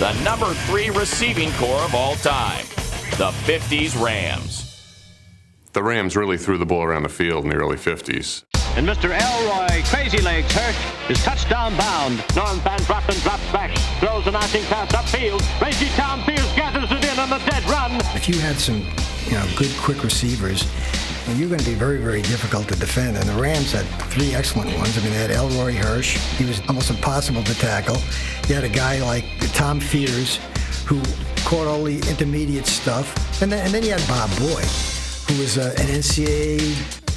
the number 3 receiving corps of all time, the 50s Rams. The Rams really threw the ball around the field in the early 50s. And Mr. Elroy Crazy Legs Hirsch is touchdown bound. Norm Van Brocklin drops back, throws an arching pass upfield. Reggie Tom Pierce gathers it in on a dead run. If you had some, good quick receivers, you're going to be very, very difficult to defend. And the Rams had 3 excellent ones. I mean, they had Elroy Hirsch. He was almost impossible to tackle. You had a guy like Tom Fears, who caught all the intermediate stuff. And then you had Bob Boyd, who was an NCAA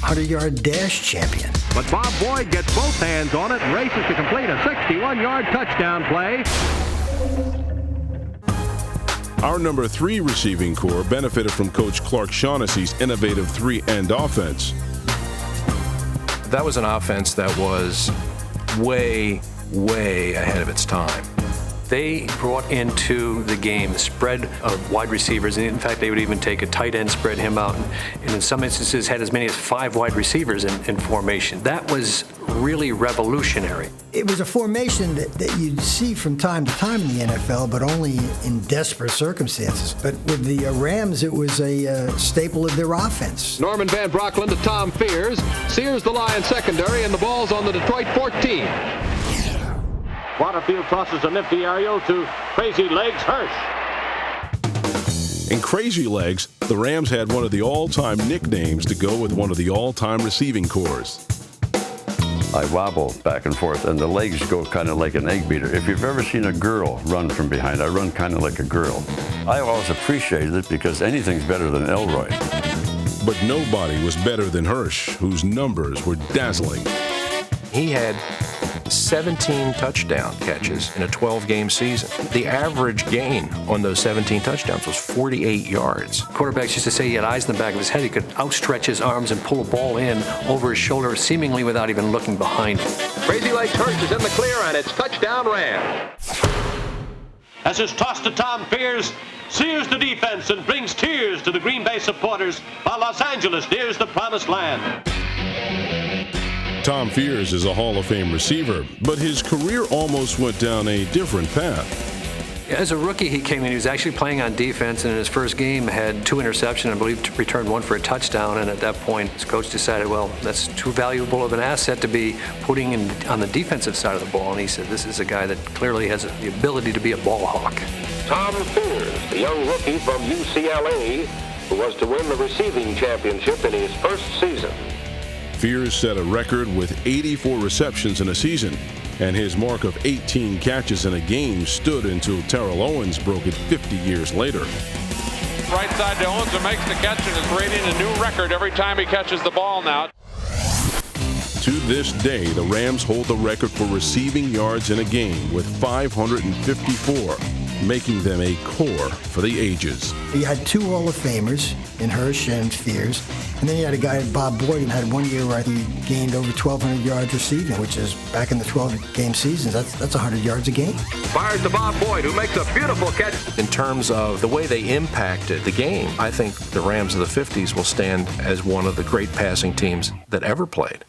100-yard dash champion. But Bob Boyd gets both hands on it and races to complete a 61-yard touchdown play. Our number 3 receiving corps benefited from Coach Clark Shaughnessy's innovative 3-end offense. That was an offense that was way, way ahead of its time. They brought into the game the spread of wide receivers, and in fact, they would even take a tight end, spread him out, and in some instances had as many as 5 wide receivers in formation. That was really revolutionary. It was a formation that you'd see from time to time in the NFL, but only in desperate circumstances. But with the Rams, it was a staple of their offense. Norman Van Brocklin to Tom Fears. Sears the Lions secondary, and the ball's on the Detroit 14. Waterfield tosses a nifty aerial to Crazy Legs Hirsch. In Crazy Legs, the Rams had one of the all-time nicknames to go with one of the all-time receiving corps. I wobble back and forth, and the legs go kind of like an egg beater. If you've ever seen a girl run from behind, I run kind of like a girl. I always appreciated it because anything's better than Elroy. But nobody was better than Hirsch, whose numbers were dazzling. He had 17 touchdown catches in a 12-game season. The average gain on those 17 touchdowns was 48 yards. Quarterbacks used to say he had eyes in the back of his head. He could outstretch his arms and pull a ball in over his shoulder, seemingly without even looking behind him. Crazy Legs Hirsch is in the clear, and it's touchdown Ram. As it's tossed to Tom Fears, Sears the defense and brings tears to the Green Bay supporters while Los Angeles nears the promised land. Tom Fears is a Hall of Fame receiver, but his career almost went down a different path. As a rookie, he came in. He was actually playing on defense, and in his first game had 2 interceptions, I believe returned 1 for a touchdown. And at that point, his coach decided, well, that's too valuable of an asset to be putting in on the defensive side of the ball. And he said, this is a guy that clearly has the ability to be a ball hawk. Tom Fears, the young rookie from UCLA, who was to win the receiving championship in his first season. Fears set a record with 84 receptions in a season, and his mark of 18 catches in a game stood until Terrell Owens broke it 50 years later. Right side to Owens, who makes the catch and is breaking a new record every time he catches the ball now. To this day, the Rams hold the record for receiving yards in a game with 554, making them a core for the ages. You had 2 Hall of Famers in Hirsch and Fears, and then you had a guy, Bob Boyd, who had 1 year where he gained over 1,200 yards receiving, which is back in the 12-game seasons. That's 100 yards a game. Fires to Bob Boyd, who makes a beautiful catch. In terms of the way they impacted the game, I think the Rams of the 50s will stand as one of the great passing teams that ever played.